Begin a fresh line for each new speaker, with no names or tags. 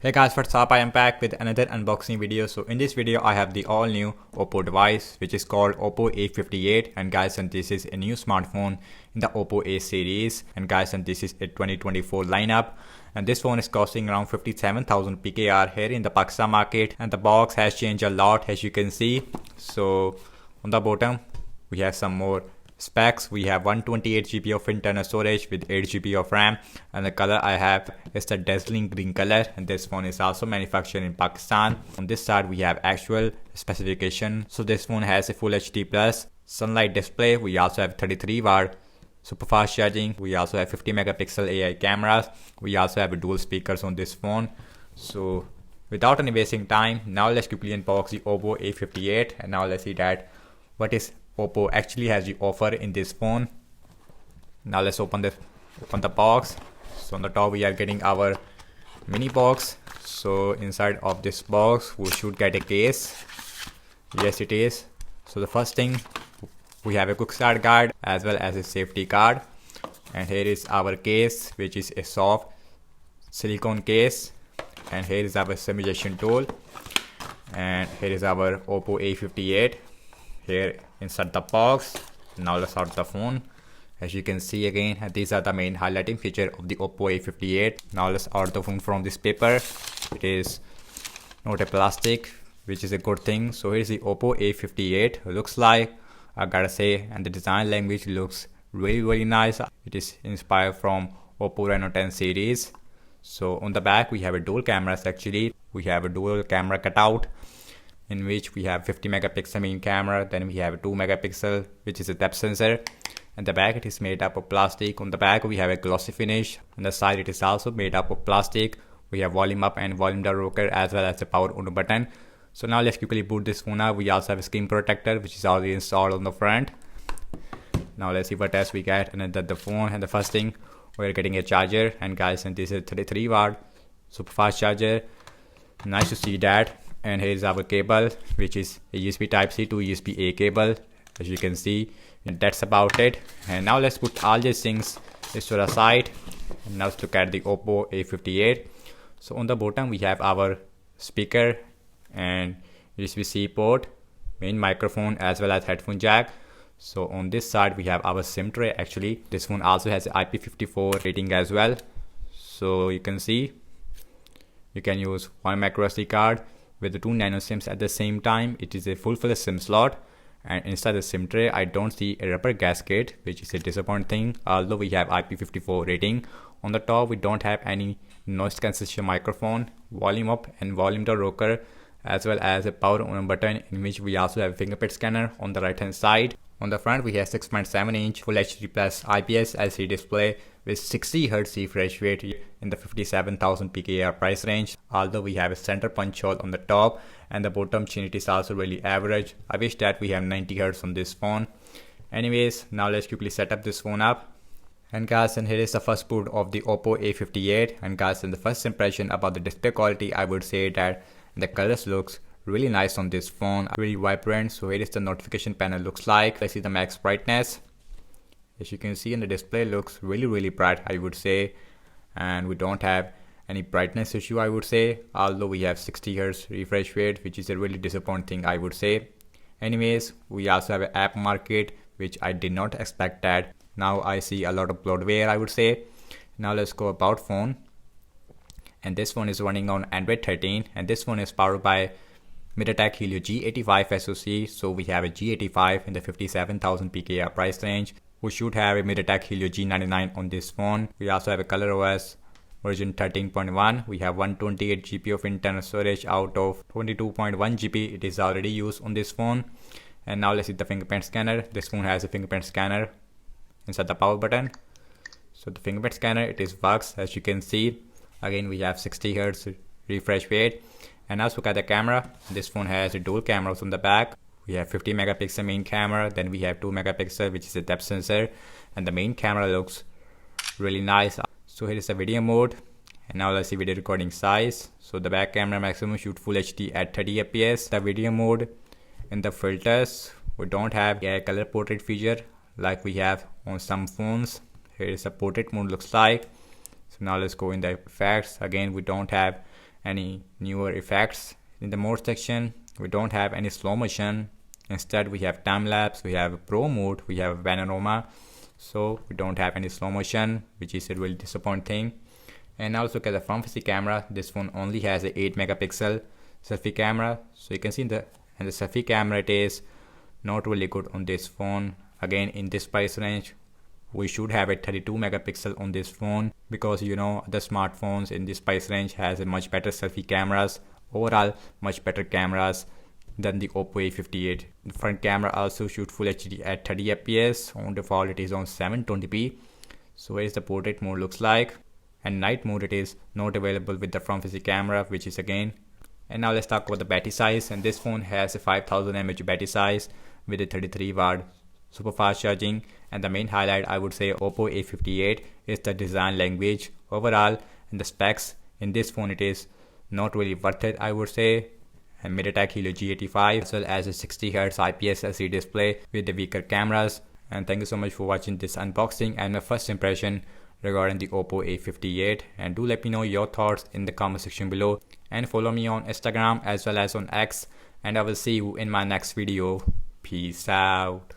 Hey guys, what's up? I am back with another unboxing video. So in this video I have the all new Oppo device which is called Oppo A58, and guys, and this is a new smartphone in the Oppo A series, and guys, and this is a 2024 lineup, and this phone is costing around 57,000 PKR here in the Pakistan market, and the box has changed a lot as you can see. So on the bottom we have some more specs. We have 128 GB of internal storage with 8 GB of RAM, and the color I have is the dazzling green color, and this phone is also manufactured in Pakistan. On this side we have actual specification. So this phone has a full HD plus sunlight display. We also have 33-watt super fast charging. We also have 50 megapixel AI cameras. We also have dual speakers on this phone. So without any wasting time, now let's quickly unbox the Oppo A58, and now let's see that what is Oppo actually has the offer in this phone. Now let's open the box. So on the top we are getting our mini box. So inside of this box we should get a case. Yes, it is. So the first thing, we have a quick start guide as well as a safety card, and here is our case, which is a soft silicone case, and here is our simulation tool, and here is our Oppo A58 here inside the box. Now let's start the phone. As you can see again, these are the main highlighting feature of the Oppo A58. Now let's out the phone from this paper. It is not a plastic, which is a good thing. So here's the Oppo A58 looks like, I gotta say, and the design language looks really nice. It is inspired from Oppo Reno 10 series. So on the back we have a dual cameras. Actually we have a dual camera cutout, in which we have 50 megapixel main camera, then we have a 2 megapixel which is a depth sensor, and the back it is made up of plastic. On the back we have a glossy finish. On the side it is also made up of plastic. We have volume up and volume down rocker as well as the power on button. So now let's quickly boot this phone up. We also have a screen protector which is already installed on the front. Now let's see what else we get. And then the phone, and the first thing, we're getting a charger, and guys, and this is 33-watt super fast charger. Nice to see that. And here is our cable, which is a USB type C to USB A cable, as you can see, and that's about it. And now let's put all these things to the side, and now let's look at the Oppo A58. So on the bottom we have our speaker and USB-C port, main microphone as well as headphone jack. So on this side we have our SIM tray. Actually this phone also has IP54 rating as well. So you can see you can use one micro SD card with the 2 nano SIMs at the same time. It is a full SIM slot, and inside the SIM tray I don't see a rubber gasket, which is a disappointing thing, although we have IP54 rating. On the top we don't have any noise cancellation microphone, volume up and volume down rocker, as well as a power on button, in which we also have a fingerprint scanner on the right hand side. On the front we have 6.7-inch Full HD Plus IPS LCD display with 60Hz refresh rate in the 57,000 PKR price range. Although we have a center punch hole on the top, and the bottom chin, it is also really average. I wish that we have 90Hz on this phone. Anyways, now let's quickly set up this phone up. And guys, and here is the first boot of the Oppo A58. And guys, in the first impression about the display quality, I would say that the colors looks really nice on this phone, really vibrant. So here is the notification panel looks like. Let's see the max brightness. As you can see in the display, looks really bright, I would say, and we don't have any brightness issue, I would say, although we have 60Hz refresh rate, which is a really disappointing, I would say. Anyways, we also have an app market, which I did not expect that. Now I see a lot of bloatware, I would say. Now let's go about phone, and this phone is running on Android 13, and this phone is powered by MediaTek Helio G85 SoC. So we have a G85 in the 57,000 PKR price range. We should have a MediaTek Helio G99 on this phone. We also have a ColorOS version 13.1. We have 128 GB of internal storage out of 22.1 GB. It is already used on this phone. And now let's see the fingerprint scanner. This phone has a fingerprint scanner inside the power button. So the fingerprint scanner, it is works, as you can see. Again we have 60Hz refresh rate. And now let's look at the camera. This phone has a dual cameras on the back. We have 50 megapixel main camera, then we have 2 megapixel which is a depth sensor, and the main camera looks really nice. So here is the video mode, and now let's see video recording size. So the back camera maximum shoot full HD at 30 fps. The video mode, in the filters we don't have a color portrait feature like we have on some phones. Here is a portrait mode looks like. So now let's go in the effects. Again we don't have any newer effects. In the mode section, we don't have any slow motion. Instead, we have time lapse, we have pro mode, we have panorama. So we don't have any slow motion, which is a really disappointing. And now let's look at the front facing camera. This phone only has a 8 megapixel selfie camera. So you can see in the selfie camera, it is not really good on this phone. Again, in this price range, we should have a 32 megapixel on this phone, because the smartphones in this price range has a much better selfie cameras, overall much better cameras than the Oppo A58. The front camera also shoots full HD at 30 fps. On default it is on 720p. So here's the portrait mode looks like, and night mode it is not available with the front facing camera, which is again. And now let's talk about the battery size. And this phone has a 5000 mAh battery size with a 33 watt super fast charging. And the main highlight, I would say, Oppo A58 is the design language overall, and the specs in this phone, it is not really worth it, I would say. And MediaTek Helio G85 as well as a 60Hz IPS LCD display with the weaker cameras. And thank you so much for watching this unboxing and my first impression regarding the Oppo A58. And do let me know your thoughts in the comment section below, and follow me on Instagram as well as on X, and I will see you in my next video. Peace out.